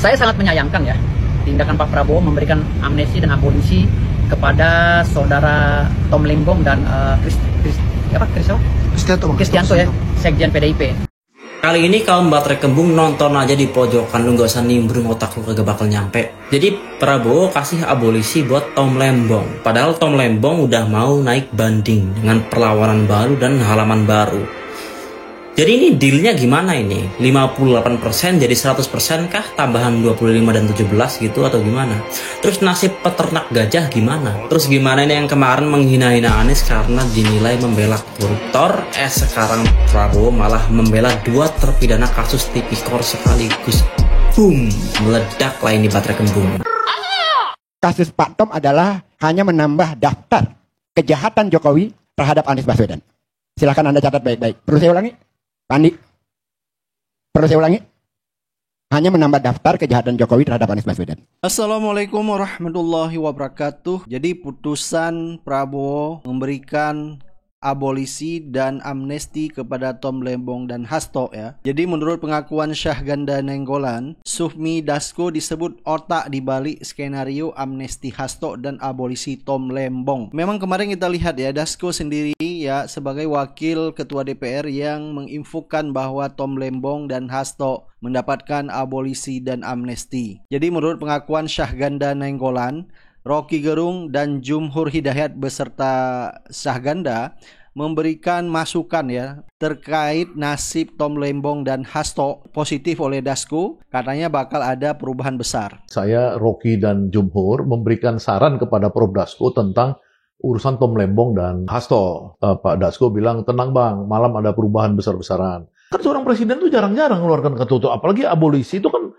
Saya sangat menyayangkan ya tindakan Pak Prabowo memberikan amnesti dan abolisi kepada saudara Tom Lembong dan Kristianto ya, Sekjen PDIP. Kali ini kaum baterai kembung nonton aja di pojokan, lu gak usah nimbrung, otak lu kagak bakal nyampe. Jadi Prabowo kasih abolisi buat Tom Lembong. Padahal Tom Lembong udah mau naik banding dengan perlawanan baru dan halaman baru. Jadi ini dealnya gimana ini? 58% jadi 100% kah? Tambahan 25 dan 17 gitu atau gimana? Terus nasib peternak gajah gimana? Terus gimana ini yang kemarin menghina-hina Anies karena dinilai membela koruptor? Sekarang Prabowo malah membela 2 terpidana kasus tipikor sekaligus. Boom! Meledaklah ini baterai kembung. Kasus Pak Tom adalah hanya menambah daftar kejahatan Jokowi terhadap Anies Baswedan. Silahkan Anda catat baik-baik. Perlu saya ulangi? Pandi, perlu saya ulangi? Hanya menambah daftar kejahatan Jokowi terhadap Anies Baswedan. Assalamualaikum warahmatullahi wabarakatuh. Jadi putusan Prabowo memberikan abolisi dan amnesti kepada Tom Lembong dan Hasto ya. Jadi menurut pengakuan Syahganda Nainggolan, Sufmi Dasko disebut otak di balik skenario amnesti Hasto dan abolisi Tom Lembong. Memang kemarin kita lihat ya, Dasko sendiri ya sebagai wakil ketua DPR yang menginfokan bahwa Tom Lembong dan Hasto mendapatkan abolisi dan amnesti. Jadi menurut pengakuan Syahganda Nainggolan, Rocky Gerung dan Jumhur Hidayat beserta Syahganda memberikan masukan ya terkait nasib Tom Lembong dan Hasto positif oleh Dasko, katanya bakal ada perubahan besar. Saya, Rocky dan Jumhur memberikan saran kepada Prof. Dasko tentang urusan Tom Lembong dan Hasto. Pak Dasko bilang, tenang bang, malam ada perubahan besar-besaran. Kan seorang presiden tuh jarang-jarang mengeluarkan ketutup, apalagi abolisi itu kan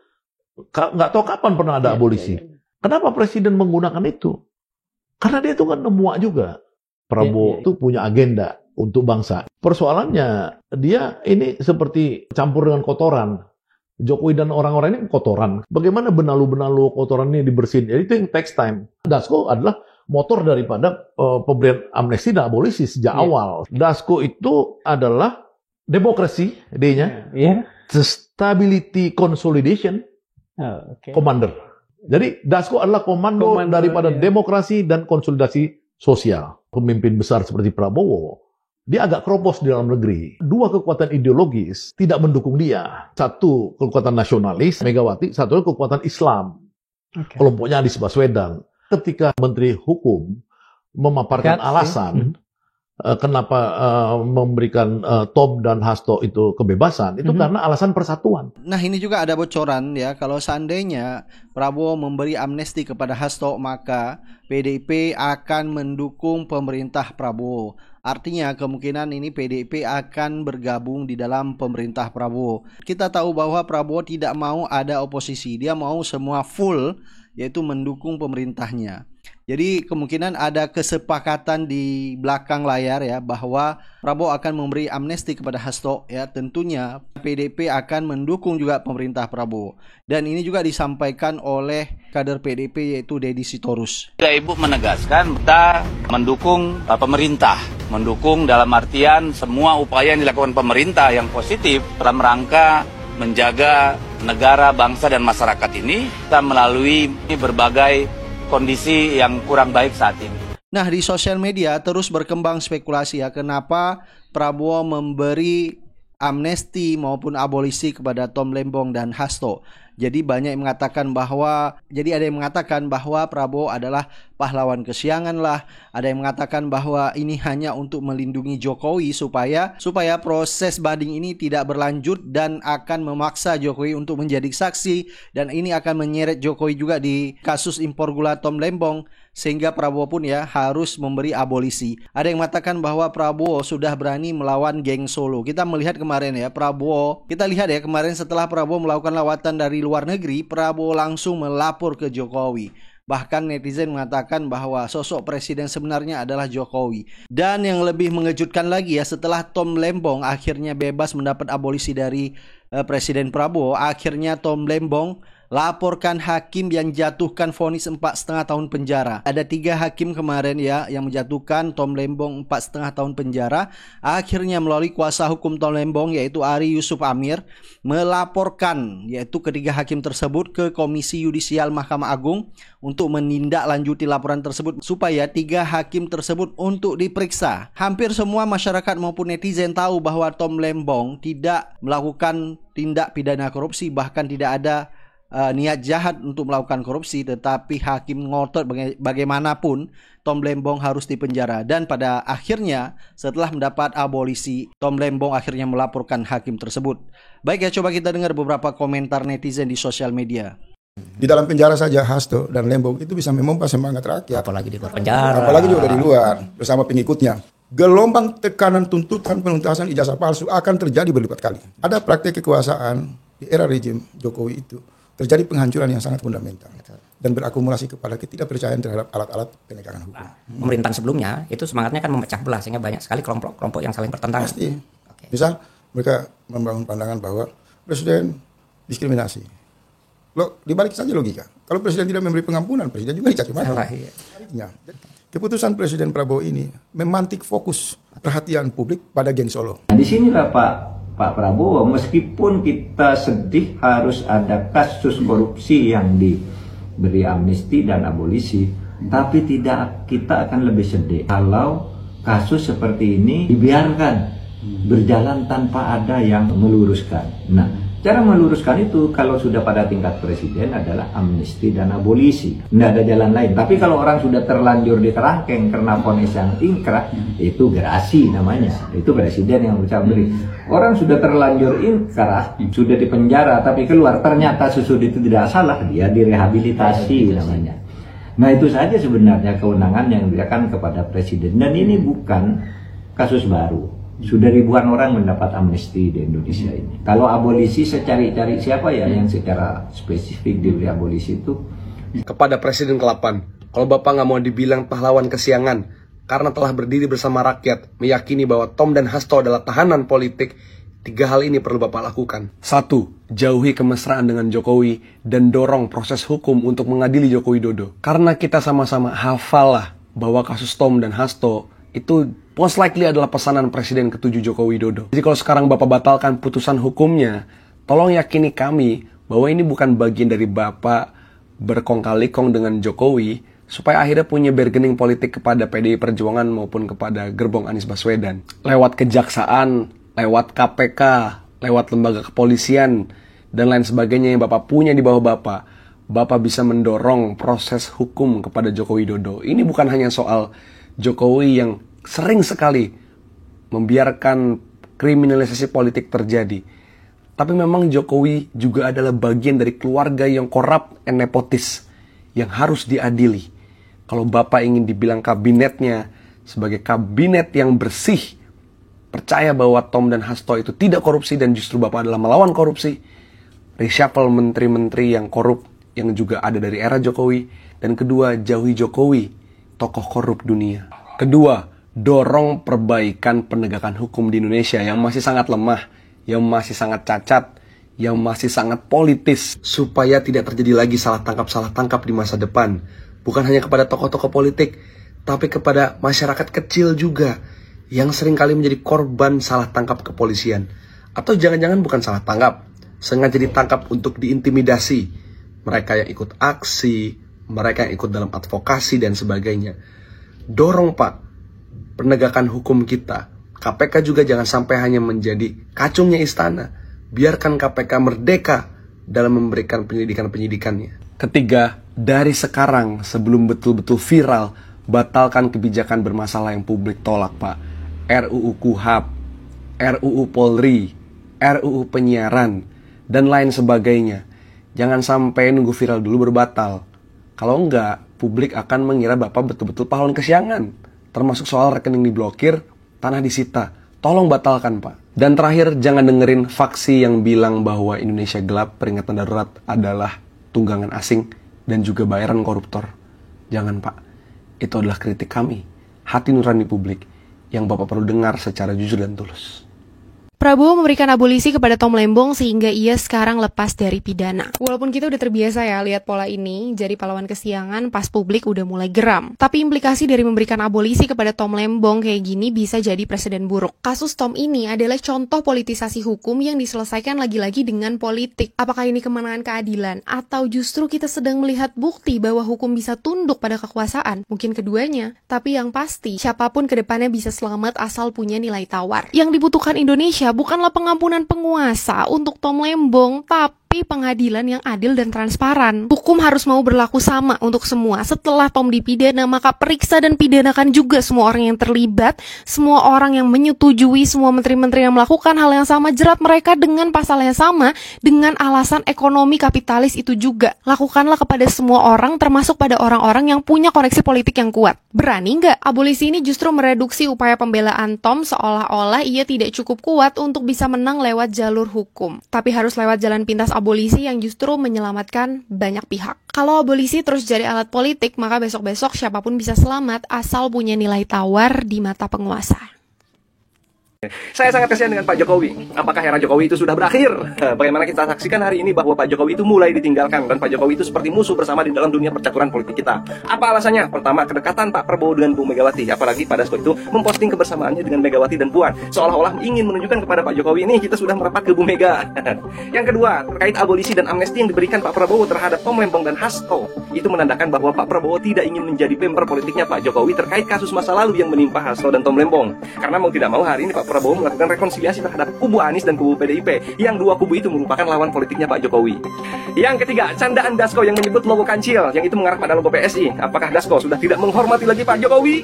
nggak tahu kapan pernah ada abolisi. Kenapa presiden menggunakan itu? Karena dia itu kan nemuak juga. Prabowo itu punya agenda untuk bangsa. Persoalannya, dia ini seperti campur dengan kotoran. Jokowi dan orang-orang ini kotoran. Bagaimana benalu-benalu kotoran ini dibersihin? Jadi itu yang takes time. Dasko adalah motor daripada pemberian amnesti dan abolisi sejak awal. Dasko itu adalah demokrasi, D-nya. Stability Consolidation Commander. Jadi Dasko adalah komando daripada demokrasi dan konsolidasi sosial. Pemimpin besar seperti Prabowo, dia agak keropos di dalam negeri. 2 kekuatan ideologis tidak mendukung dia. 1 kekuatan nasionalis, Megawati, 1 kekuatan Islam. Kelompoknya Anies Baswedan. Ketika Menteri Hukum memaparkan alasan kenapa memberikan Tom dan Hasto itu kebebasan, itu karena alasan persatuan. Nah ini juga ada bocoran ya, kalau seandainya Prabowo memberi amnesti kepada Hasto, maka PDIP akan mendukung pemerintah Prabowo. Artinya kemungkinan ini PDIP akan bergabung di dalam pemerintah Prabowo. Kita tahu bahwa Prabowo tidak mau ada oposisi, dia mau semua full, yaitu mendukung pemerintahnya. Jadi kemungkinan ada kesepakatan di belakang layar ya bahwa Prabowo akan memberi amnesti kepada Hasto ya, tentunya PDIP akan mendukung juga pemerintah Prabowo. Dan ini juga disampaikan oleh kader PDIP yaitu Deddy Sitorus. Ibu menegaskan kita mendukung pemerintah, mendukung dalam artian semua upaya yang dilakukan pemerintah yang positif dalam rangka menjaga negara, bangsa dan masyarakat ini kita melalui berbagai kondisi yang kurang baik saat ini. Nah di sosial media terus berkembang spekulasi ya, kenapa Prabowo memberi amnesti maupun abolisi kepada Tom Lembong dan Hasto. Jadi banyak yang mengatakan bahwa, ada yang mengatakan bahwa Prabowo adalah pahlawan kesiangan lah. Ada yang mengatakan bahwa ini hanya untuk melindungi Jokowi supaya proses banding ini tidak berlanjut dan akan memaksa Jokowi untuk menjadi saksi. Dan ini akan menyeret Jokowi juga di kasus impor gula Tom Lembong. Sehingga Prabowo pun ya harus memberi abolisi. Ada yang mengatakan bahwa Prabowo sudah berani melawan geng Solo. Kita melihat kemarin ya kita lihat ya kemarin setelah Prabowo melakukan lawatan dari luar negeri, Prabowo langsung melapor ke Jokowi. Bahkan netizen mengatakan bahwa sosok presiden sebenarnya adalah Jokowi. Dan yang lebih mengejutkan lagi ya, setelah Tom Lembong akhirnya bebas mendapat abolisi dari Presiden Prabowo, akhirnya Tom Lembong laporkan hakim yang jatuhkan vonis 4,5 tahun penjara. Ada 3 hakim kemarin ya yang menjatuhkan Tom Lembong 4,5 tahun penjara. Akhirnya melalui kuasa hukum Tom Lembong yaitu Ari Yusuf Amir melaporkan yaitu ketiga hakim tersebut ke Komisi Yudisial Mahkamah Agung untuk menindaklanjuti laporan tersebut supaya 3 hakim tersebut untuk diperiksa. Hampir semua masyarakat maupun netizen tahu bahwa Tom Lembong tidak melakukan tindak pidana korupsi, bahkan tidak ada niat jahat untuk melakukan korupsi, tetapi hakim ngotot bagaimanapun Tom Lembong harus dipenjara. Dan pada akhirnya setelah mendapat abolisi, Tom Lembong akhirnya melaporkan hakim tersebut. Baik ya, coba kita dengar beberapa komentar netizen di sosial media. Di dalam penjara saja Hasto dan Lembong itu bisa memompa semangat rakyat. Apalagi di luar penjara. Apalagi juga dari luar bersama pengikutnya. Gelombang tekanan tuntutan penuntasan ijazah palsu akan terjadi berlipat kali. Ada praktek kekuasaan di era rejim Jokowi itu terjadi penghancuran yang sangat fundamental dan berakumulasi kepada ketidakpercayaan terhadap alat-alat penegakan hukum. Pemerintahan sebelumnya itu semangatnya kan memecah belah sehingga banyak sekali kelompok-kelompok yang saling bertentangan. Pasti. Misal mereka membangun pandangan bahwa presiden diskriminasi. Dibalik saja logika. Kalau presiden tidak memberi pengampunan, presiden juga dicaci maki. Sebaliknya, keputusan Presiden Prabowo ini memantik fokus perhatian publik pada geng Solo. Di sinilah Pak Prabowo, meskipun kita sedih harus ada kasus korupsi yang diberi amnesti dan abolisi, tapi kita akan lebih sedih kalau kasus seperti ini dibiarkan berjalan tanpa ada yang meluruskan. Nah, cara meluruskan itu kalau sudah pada tingkat presiden adalah amnesti dan abolisi. Tidak ada jalan lain. Tapi kalau orang sudah terlanjur di kerangkeng karena vonis yang ingkrah, itu gerasi namanya. Itu presiden yang bisa beri. Orang sudah terlanjur ingkrah, sudah dipenjara tapi keluar, ternyata sesudah itu tidak salah, dia direhabilitasi namanya. Nah, itu saja sebenarnya kewenangan yang diberikan kepada presiden. Dan ini bukan kasus baru. Sudah ribuan orang mendapat amnesti di Indonesia ini. Kalau abolisi, saya cari-cari siapa ya yang secara spesifik diberi abolisi itu. Kepada Presiden ke-8, kalau Bapak nggak mau dibilang pahlawan kesiangan, karena telah berdiri bersama rakyat, meyakini bahwa Tom dan Hasto adalah tahanan politik, 3 hal ini perlu Bapak lakukan. 1. Jauhi kemesraan dengan Jokowi dan dorong proses hukum untuk mengadili Joko Widodo. Karena kita sama-sama hafal lah bahwa kasus Tom dan Hasto itu most likely adalah pesanan Presiden ke-7 Joko Widodo. Jadi kalau sekarang Bapak batalkan putusan hukumnya, tolong yakini kami bahwa ini bukan bagian dari Bapak berkong kali kong dengan Jokowi supaya akhirnya punya bargaining politik kepada PDI Perjuangan maupun kepada gerbong Anies Baswedan. Lewat kejaksaan, lewat KPK, lewat lembaga kepolisian, dan lain sebagainya yang Bapak punya di bawah Bapak bisa mendorong proses hukum kepada Joko Widodo. Ini bukan hanya soal Jokowi yang sering sekali membiarkan kriminalisasi politik terjadi. Tapi memang Jokowi juga adalah bagian dari keluarga yang korup dan nepotis yang harus diadili. Kalau Bapak ingin dibilang kabinetnya sebagai kabinet yang bersih, percaya bahwa Tom dan Hasto itu tidak korupsi dan justru Bapak adalah melawan korupsi, reshuffle menteri-menteri yang korup yang juga ada dari era Jokowi. Dan kedua, jauhi Jokowi, tokoh korup dunia. Kedua, dorong perbaikan penegakan hukum di Indonesia yang masih sangat lemah, yang masih sangat cacat, yang masih sangat politis, supaya tidak terjadi lagi salah tangkap di masa depan. Bukan hanya kepada tokoh-tokoh politik, tapi kepada masyarakat kecil juga, yang seringkali menjadi korban salah tangkap kepolisian. Atau jangan-jangan bukan salah tangkap, sengaja ditangkap untuk diintimidasi. Mereka yang ikut aksi, mereka yang ikut dalam advokasi dan sebagainya. Dorong Pak, penegakan hukum kita. KPK juga jangan sampai hanya menjadi kacungnya istana. Biarkan KPK merdeka dalam memberikan penyidikan-penyidikannya. Ketiga, dari sekarang sebelum betul-betul viral, batalkan kebijakan bermasalah yang publik tolak Pak. RUU KUHP, RUU Polri, RUU Penyiaran, dan lain sebagainya. Jangan sampai nunggu viral dulu baru batal. Kalau enggak, publik akan mengira Bapak betul-betul pahlawan kesiangan. Termasuk soal rekening diblokir, tanah disita. Tolong batalkan Pak. Dan terakhir, jangan dengerin faksi yang bilang bahwa Indonesia gelap, peringatan darurat adalah tunggangan asing dan juga bayaran koruptor. Jangan Pak. Itu adalah kritik kami, hati nurani publik, yang Bapak perlu dengar secara jujur dan tulus. Prabowo memberikan abolisi kepada Tom Lembong sehingga ia sekarang lepas dari pidana. Walaupun kita udah terbiasa ya lihat pola ini, jadi pahlawan kesiangan pas publik udah mulai geram. Tapi implikasi dari memberikan abolisi kepada Tom Lembong kayak gini bisa jadi presiden buruk. Kasus Tom ini adalah contoh politisasi hukum yang diselesaikan lagi-lagi dengan politik. Apakah ini kemenangan keadilan? Atau justru kita sedang melihat bukti bahwa hukum bisa tunduk pada kekuasaan? Mungkin keduanya. Tapi yang pasti, siapapun kedepannya bisa selamat asal punya nilai tawar. Yang dibutuhkan Indonesia bukanlah pengampunan penguasa untuk Tom Lembong, tapi pengadilan yang adil dan transparan. Hukum harus mau berlaku sama untuk semua. Setelah Tom dipidana, maka periksa dan pidanakan juga semua orang yang terlibat, semua orang yang menyetujui, semua menteri-menteri yang melakukan hal yang sama, jerat mereka dengan pasal yang sama, dengan alasan ekonomi kapitalis itu juga. Lakukanlah kepada semua orang, termasuk pada orang-orang yang punya koneksi politik yang kuat. Berani nggak? Abolisi ini justru mereduksi upaya pembelaan Tom seolah-olah ia tidak cukup kuat untuk bisa menang lewat jalur hukum. Tapi harus lewat jalan pintas abolisi yang justru menyelamatkan banyak pihak. Kalau abolisi terus jadi alat politik, maka besok-besok siapapun bisa selamat asal punya nilai tawar di mata penguasa. Saya sangat kasihan dengan Pak Jokowi. Apakah era Jokowi itu sudah berakhir? Bagaimana kita saksikan hari ini bahwa Pak Jokowi itu mulai ditinggalkan dan Pak Jokowi itu seperti musuh bersama di dalam dunia percaturan politik kita. Apa alasannya? Pertama, kedekatan Pak Prabowo dengan Bu Megawati. Apalagi pada saat itu memposting kebersamaannya dengan Megawati dan Puan, seolah-olah ingin menunjukkan kepada Pak Jokowi ini kita sudah merapat ke Bu Mega. Yang kedua, terkait abolisi dan amnesti yang diberikan Pak Prabowo terhadap Tom Lembong dan Hasto, itu menandakan bahwa Pak Prabowo tidak ingin menjadi bemper politiknya Pak Jokowi terkait kasus masa lalu yang menimpa Hasto dan Tom Lembong. Karena mau tidak mau hari ini Pak Prabowo melakukan rekonsiliasi terhadap kubu Anies dan kubu PDIP, yang dua kubu itu merupakan lawan politiknya Pak Jokowi. Yang ketiga, candaan Dasko yang menyebut logo kancil, yang itu mengarah pada logo PSI. Apakah Dasko sudah tidak menghormati lagi Pak Jokowi?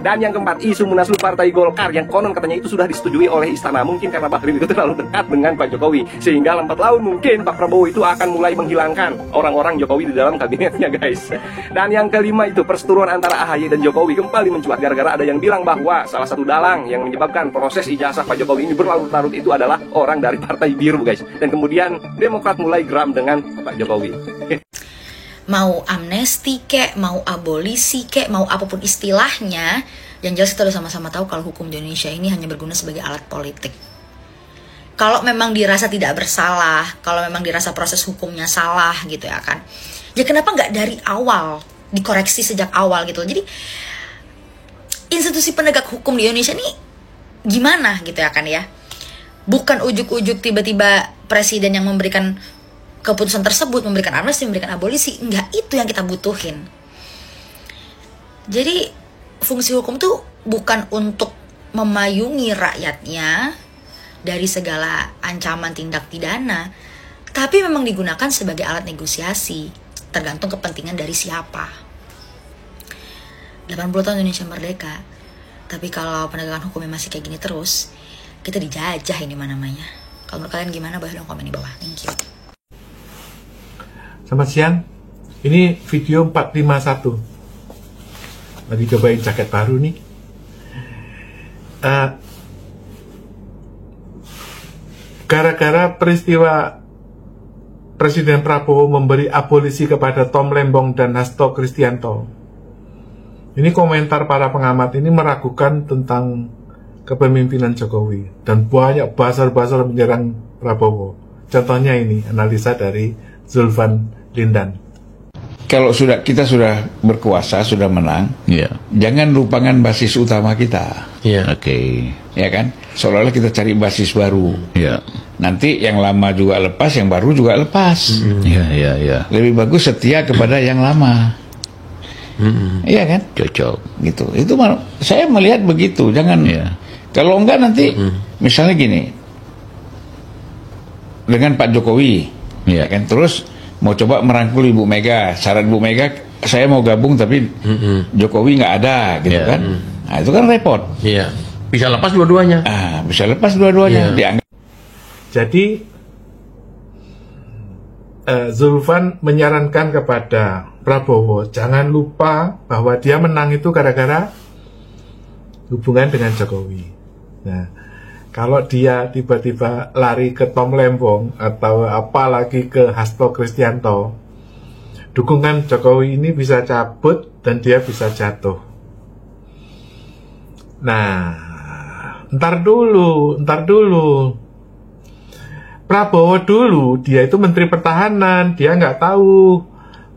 Dan yang keempat, isu munaslup Partai Golkar yang konon katanya itu sudah disetujui oleh istana, mungkin karena Bahlil itu terlalu dekat dengan Pak Jokowi, sehingga lambat laun mungkin Pak Prabowo itu akan mulai menghilangkan orang-orang Jokowi di dalam kabinetnya, guys. Dan yang kelima itu, perseteruan antara AHY dan Jokowi kembali mencuat gara-gara ada yang bilang bahwa salah satu dalang yang menyebabkan proses ijazah Pak Jokowi ini berlarut-larut itu adalah orang dari Partai Biru, guys. Dan kemudian Demokrat mulai geram dengan Pak Jokowi. Mau amnesti kek, mau abolisi kek, mau apapun istilahnya, yang jelas kita udah sama-sama tahu kalau hukum di Indonesia ini hanya berguna sebagai alat politik. Kalau memang dirasa tidak bersalah, kalau memang dirasa proses hukumnya salah gitu ya kan, ya kenapa nggak dari awal dikoreksi sejak awal gitu. Jadi institusi penegak hukum di Indonesia ini gimana gitu ya kan ya. Bukan ujuk-ujuk tiba-tiba presiden yang memberikan keputusan tersebut, memberikan amnesti, memberikan abolisi. Enggak, itu yang kita butuhin. Jadi fungsi hukum tuh bukan untuk memayungi rakyatnya dari segala ancaman tindak pidana, tapi memang digunakan sebagai alat negosiasi, tergantung kepentingan dari siapa. 80 tahun Indonesia merdeka, tapi kalau penegakan hukumnya masih kayak gini terus, kita dijajah ini mana-namanya. Kalau menurut kalian gimana? Boleh dong komen di bawah. Thank you. Selamat siang. Ini video 451. Lagi cobain jaket baru nih. Gara-gara peristiwa Presiden Prabowo memberi abolisi kepada Tom Lembong dan Hasto Kristianto, ini komentar para pengamat ini meragukan tentang kepemimpinan Jokowi dan banyak buzzer-buzzer menyerang Prabowo. Contohnya ini analisa dari Zulfan Lindan. Kalau kita sudah berkuasa, sudah menang, jangan lupakan basis utama kita. Ya kan? Seolah-olah kita cari basis baru. Nanti yang lama juga lepas, yang baru juga lepas. Lebih bagus setia kepada yang lama. Iya kan? Cocok gitu. Itu saya melihat begitu. Jangan. Kalau enggak nanti misalnya gini. Dengan Pak Jokowi, ya kan, terus mau coba merangkul Ibu Mega. Syarat Bu Mega, saya mau gabung tapi Jokowi nggak ada gitu kan. Nah, itu kan repot. Bisa lepas dua-duanya. Bisa lepas dua-duanya. Dianggap. Jadi Zulfan menyarankan kepada Prabowo jangan lupa bahwa dia menang itu gara-gara hubungan dengan Jokowi. Nah, kalau dia tiba-tiba lari ke Tom Lembong atau apalagi ke Hasto Kristianto, dukungan Jokowi ini bisa cabut dan dia bisa jatuh. Nah, Ntar dulu. Prabowo dulu, dia itu Menteri Pertahanan, dia nggak tahu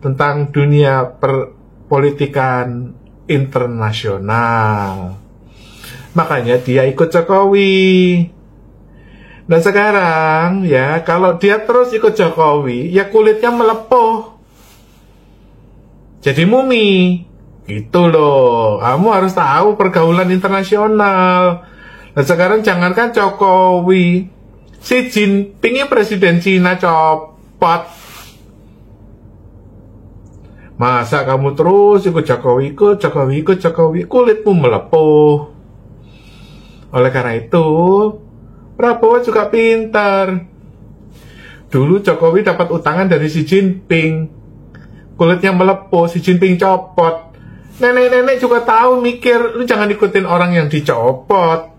tentang dunia perpolitikan internasional. Makanya dia ikut Jokowi. Nah sekarang ya, kalau dia terus ikut Jokowi, ya kulitnya melepuh. Jadi mumi. Gitu loh. Kamu harus tahu pergaulan internasional. Nah sekarang jangankan Jokowi, Xi Jinping presiden Cina copot. Masa kamu terus ikut Jokowi, kulitmu melepuh. Oleh karena itu, Prabowo juga pintar. Dulu Jokowi dapat utangan dari Xi Jinping, kulitnya melepuh, Xi Jinping copot. Nenek-nenek juga tahu, mikir, lu jangan ikutin orang yang dicopot.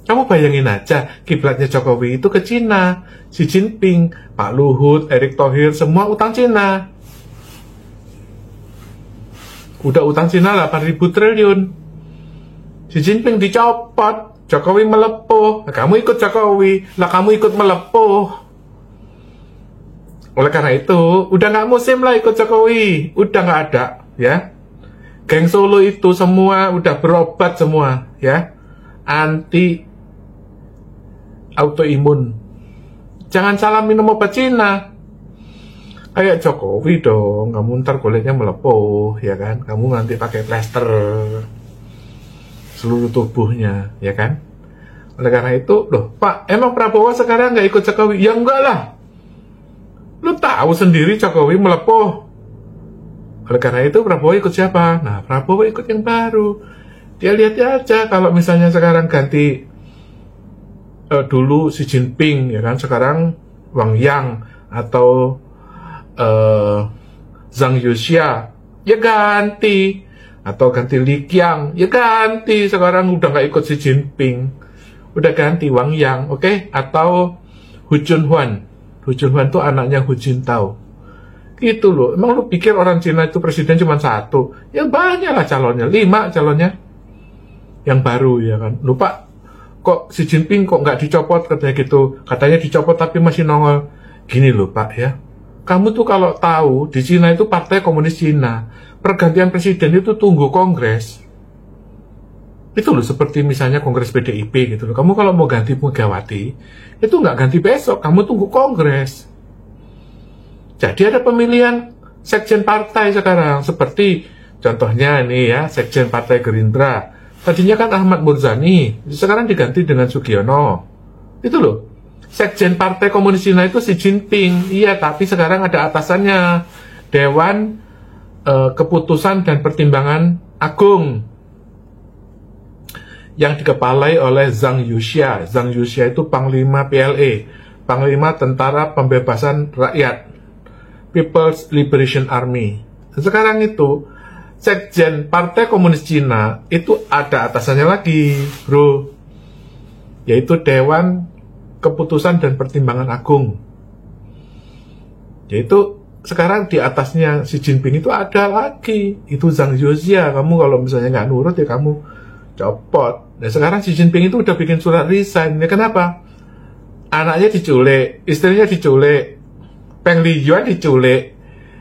Kamu bayangin aja, kiblatnya Jokowi itu ke Cina. Xi Jinping, Pak Luhut, Erick Thohir, semua utang Cina. Udah utang Cina 8.000 triliun. Xi Jinping dicopot, Jokowi melepuh. Nah, kamu ikut Jokowi, lah kamu ikut melepuh. Oleh karena itu, udah nggak musim lah ikut Jokowi. Udah nggak ada, ya. Geng Solo itu semua udah berobat semua, ya. Anti autoimun. Jangan salah minum obat Cina. Kayak Jokowi dong, kamu ntar kulitnya melepuh, ya kan? Kamu nanti pakai plester seluruh tubuhnya, ya kan? Oleh karena itu, loh, Pak, emang Prabowo sekarang nggak ikut Jokowi? Ya enggak lah. Lu tahu sendiri Jokowi melepuh. Oleh karena itu, Prabowo ikut siapa? Nah, Prabowo ikut yang baru. Dia lihat aja, kalau misalnya sekarang ganti dulu Xi Jinping, ya kan? Sekarang Wang Yang atau Zhang Yuxia, ya ganti. Atau ganti Li Qiang, ya ganti. Sekarang udah nggak ikut Xi Jinping, udah ganti Wang Yang, oke? Atau Hu Junhuan. Hu Junhuan itu anaknya Hu Jintao. Gitu loh. Emang lu pikir orang Cina itu presiden cuma satu? Ya banyak lah calonnya, 5 calonnya yang baru, ya kan? Lupa kok Xi Jinping kok nggak dicopot, katanya gitu. Katanya dicopot tapi masih nongol. Gini loh Pak, ya. Kamu tuh kalau tahu di Cina itu Partai Komunis Cina, pergantian presiden itu tunggu kongres. Itu loh, seperti misalnya kongres PDIP gitu loh. Kamu kalau mau ganti Megawati, itu nggak ganti besok, kamu tunggu kongres. Jadi ada pemilihan sekjen partai sekarang, seperti contohnya nih ya, sekjen Partai Gerindra. Tadinya kan Ahmad Murzani, sekarang diganti dengan Sugiono. Itu loh. Sekjen Partai Komunis Cina itu Xi Jinping. Iya, tapi sekarang ada atasannya, Dewan Keputusan dan Pertimbangan Agung, yang dikepalai oleh Zhang Yuxia. Zhang Yuxia itu Panglima PLA, Panglima Tentara Pembebasan Rakyat, People's Liberation Army. Sekarang itu Sekjen Partai Komunis Cina itu ada atasannya lagi, bro, yaitu Dewan Keputusan dan Pertimbangan Agung. Yaitu sekarang di atasnya Xi Jinping itu ada lagi, itu Zhang Yuxia. Kamu kalau misalnya nggak nurut ya kamu copot. Nah sekarang Xi Jinping itu udah bikin surat resign. Ya kenapa? Anaknya diculik, istrinya diculik, Peng Liyuan diculik,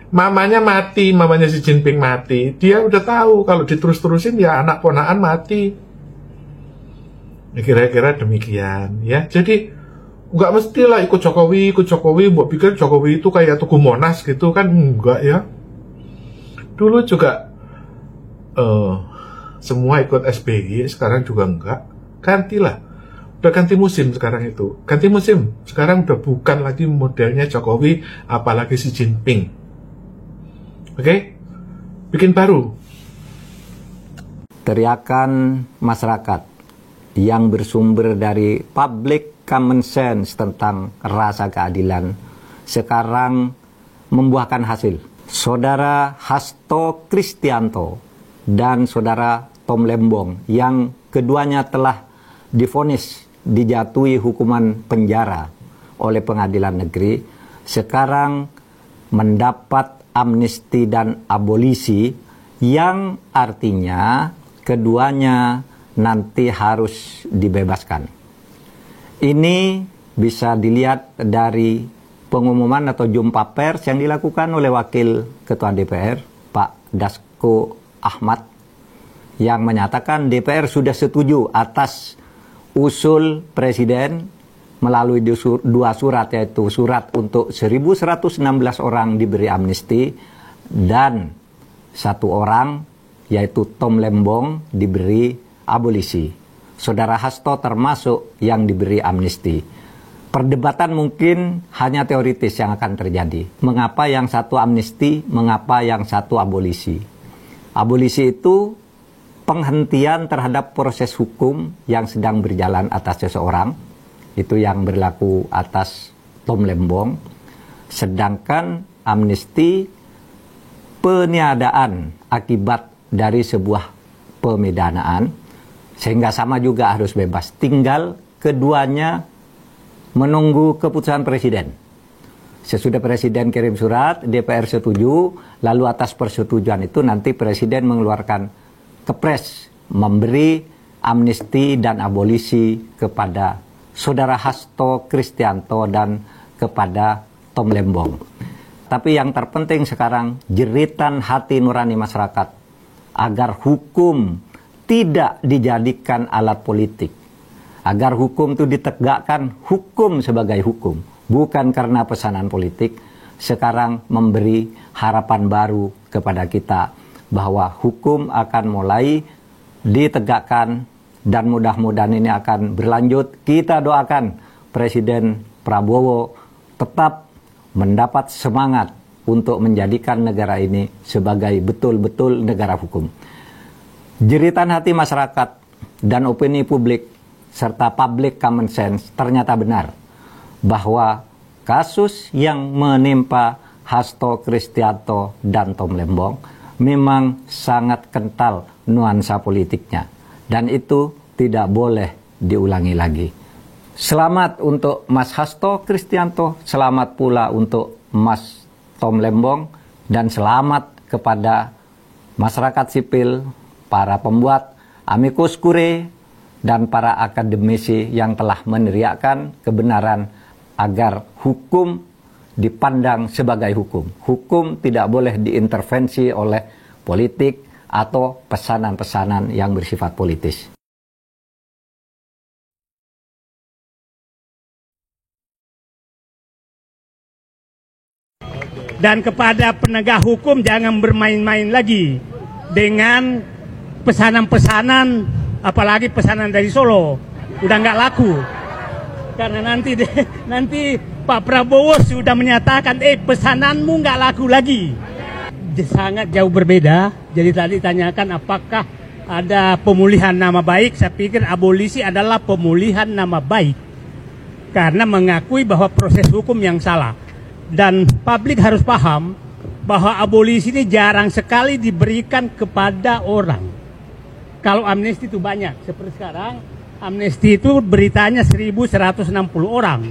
mamanya mati, mamanya Xi Jinping mati. Dia udah tahu kalau diterus-terusin ya anak ponaan mati. Kira-kira demikian, ya. Jadi nggak mestilah ikut Jokowi, buat pikir Jokowi itu kayak Tugu Monas gitu kan, enggak ya. Dulu juga semua ikut SBY, sekarang juga enggak. Gantilah, udah ganti musim sekarang itu, ganti musim. Sekarang udah bukan lagi modelnya Jokowi, apalagi Xi Jinping. Oke? Bikin baru. Teriakan masyarakat yang bersumber dari public common sense tentang rasa keadilan sekarang membuahkan hasil. Saudara Hasto Kristianto dan saudara Tom Lembong yang keduanya telah divonis dijatuhi hukuman penjara oleh pengadilan negeri sekarang mendapat amnesti dan abolisi, yang artinya keduanya nanti harus dibebaskan. Ini bisa dilihat dari pengumuman atau jumpa pers yang dilakukan oleh Wakil Ketua DPR, Pak Dasko Ahmad, yang menyatakan DPR sudah setuju atas usul Presiden melalui dua surat, yaitu surat untuk 1.116 orang diberi amnesti dan 1 orang, yaitu Tom Lembong, diberi abolisi. Saudara Hasto termasuk yang diberi amnesti. Perdebatan mungkin hanya teoritis yang akan terjadi. Mengapa yang satu amnesti, mengapa yang satu abolisi? Abolisi itu penghentian terhadap proses hukum yang sedang berjalan atas seseorang. Itu yang berlaku atas Tom Lembong. Sedangkan amnesti peniadaan akibat dari sebuah pemidanaan, sehingga sama juga harus bebas. Tinggal keduanya menunggu keputusan Presiden. Sesudah Presiden kirim surat, DPR setuju, lalu atas persetujuan itu nanti Presiden mengeluarkan kepres memberi amnesti dan abolisi kepada Saudara Hasto Kristianto dan kepada Tom Lembong. Tapi yang terpenting sekarang, jeritan hati nurani masyarakat agar hukum tidak dijadikan alat politik. Agar hukum itu ditegakkan hukum sebagai hukum. Bukan karena pesanan politik. Sekarang memberi harapan baru kepada kita bahwa hukum akan mulai ditegakkan dan mudah-mudahan ini akan berlanjut. Kita doakan Presiden Prabowo tetap mendapat semangat untuk menjadikan negara ini sebagai betul-betul negara hukum. Jeritan hati masyarakat dan opini publik serta public common sense ternyata benar bahwa kasus yang menimpa Hasto Kristianto dan Tom Lembong memang sangat kental nuansa politiknya dan itu tidak boleh diulangi lagi. Selamat untuk Mas Hasto Kristianto, selamat pula untuk Mas Tom Lembong, dan selamat kepada masyarakat sipil, para pembuat amicus curiae, dan para akademisi yang telah meneriakkan kebenaran agar hukum dipandang sebagai hukum. Hukum tidak boleh diintervensi oleh politik atau pesanan-pesanan yang bersifat politis. Dan kepada penegak hukum jangan bermain-main lagi dengan pesanan-pesanan, apalagi pesanan dari Solo. Udah nggak laku. Karena nanti Pak Prabowo sudah menyatakan, pesananmu nggak laku lagi. Sangat jauh berbeda. Jadi tadi tanyakan apakah ada pemulihan nama baik. Saya pikir abolisi adalah pemulihan nama baik. Karena mengakui bahwa proses hukum yang salah. Dan publik harus paham bahwa abolisi ini jarang sekali diberikan kepada orang. Kalau amnesti itu banyak. Seperti sekarang, amnesti itu beritanya 1.160 orang.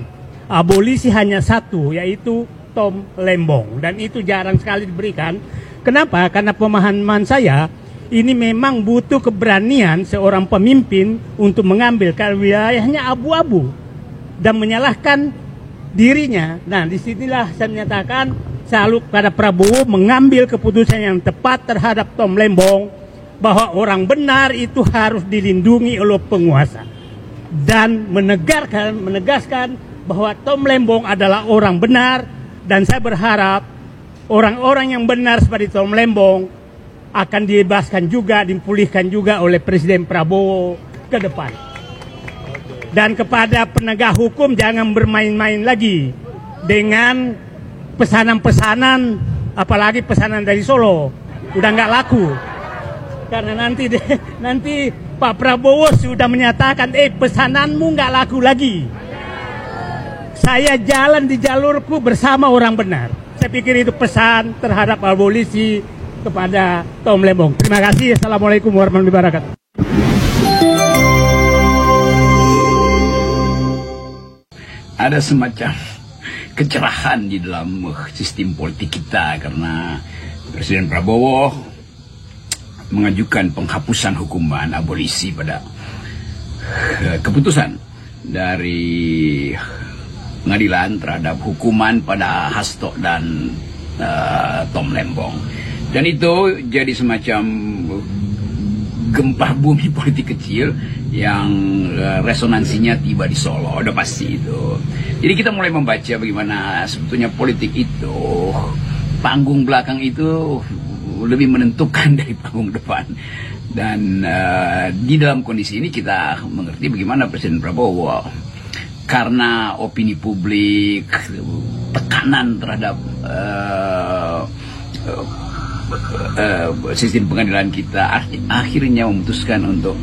Abolisi hanya 1, yaitu Tom Lembong. Dan itu jarang sekali diberikan. Kenapa? Karena pemahaman saya, ini memang butuh keberanian seorang pemimpin untuk mengambil, kalau wilayahnya abu-abu dan menyalahkan dirinya. Nah, disinilah saya menyatakan selalu pada Prabowo mengambil keputusan yang tepat terhadap Tom Lembong, bahwa orang benar itu harus dilindungi oleh penguasa, dan menegaskan bahwa Tom Lembong adalah orang benar, dan saya berharap orang-orang yang benar seperti Tom Lembong akan dibebaskan juga, dipulihkan juga oleh Presiden Prabowo ke depan. Dan kepada penegak hukum jangan bermain-main lagi dengan pesanan-pesanan, apalagi pesanan dari Solo. Udah nggak laku. Karena nanti Pak Prabowo sudah menyatakan, pesananmu nggak laku lagi. Saya jalan di jalurku bersama orang benar. Saya pikir itu pesan terhadap abolisi kepada Tom Lembong. Terima kasih. Assalamualaikum warahmatullahi wabarakatuh. Ada semacam kecerahan di dalam sistem politik kita karena Presiden Prabowo mengajukan penghapusan hukuman abolisi pada keputusan dari pengadilan terhadap hukuman pada Hasto dan Tom Lembong. Dan itu jadi semacam gempa bumi politik kecil yang resonansinya tiba di Solo, udah pasti itu. Jadi kita mulai membaca bagaimana sebetulnya politik itu, panggung belakang itu lebih menentukan dari panggung depan. Dan di dalam kondisi ini kita mengerti bagaimana Presiden Prabowo karena opini publik, tekanan terhadap sistem pengadilan kita akhirnya memutuskan untuk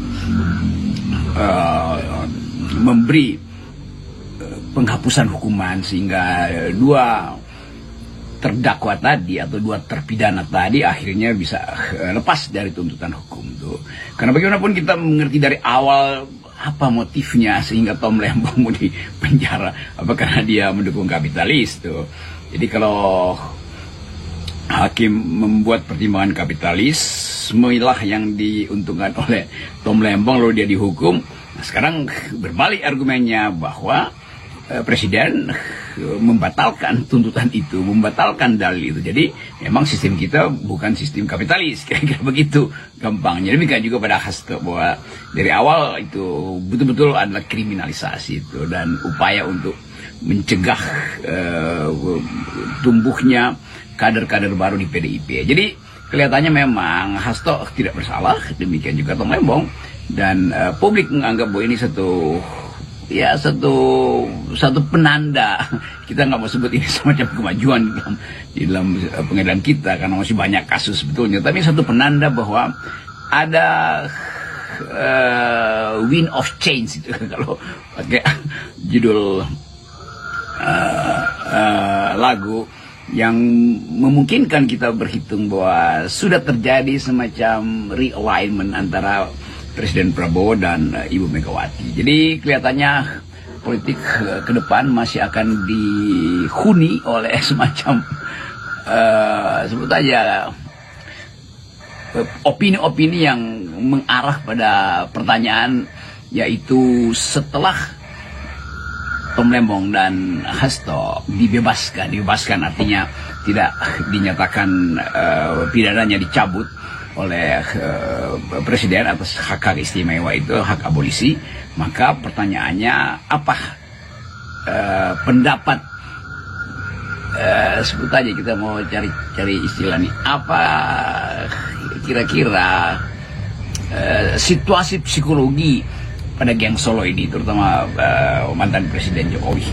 memberi penghapusan hukuman sehingga dua terdakwa tadi atau dua terpidana tadi akhirnya bisa lepas dari tuntutan hukum tuh. Karena bagaimanapun kita mengerti dari awal apa motifnya sehingga Tom Lembong mau di penjara, apa karena dia mendukung kapitalis tuh. Jadi kalau hakim membuat pertimbangan kapitalisme lah yang diuntungkan oleh Tom Lembong lalu dia dihukum. Nah, sekarang berbalik argumennya bahwa Presiden membatalkan tuntutan itu, membatalkan dalil itu. Jadi memang sistem kita bukan sistem kapitalis, kira-kira begitu gampangnya. Demikian juga pada Hasto bahwa dari awal itu betul-betul adalah kriminalisasi itu dan upaya untuk mencegah tumbuhnya kader-kader baru di PDIP. Jadi kelihatannya memang Hasto tidak bersalah, demikian juga Tom Lembong, dan publik menganggap bahwa ini satu penanda. Kita nggak mau sebut ini semacam kemajuan di dalam pengadilan kita karena masih banyak kasus sebetulnya, tapi satu penanda bahwa ada wind of change itu kalau pakai judul lagu yang memungkinkan kita berhitung bahwa sudah terjadi semacam realignment antara Presiden Prabowo dan Ibu Megawati. Jadi kelihatannya politik ke depan masih akan dihuni oleh semacam sebut aja opini-opini yang mengarah pada pertanyaan, yaitu setelah Tom Lembong dan Hasto dibebaskan artinya tidak dinyatakan pidananya dicabut oleh Presiden atas hak istimewa itu, hak abolisi, maka pertanyaannya apa pendapat sebut aja kita mau cari istilah nih, apa kira-kira situasi psikologi pada geng Solo ini, terutama mantan Presiden Jokowi.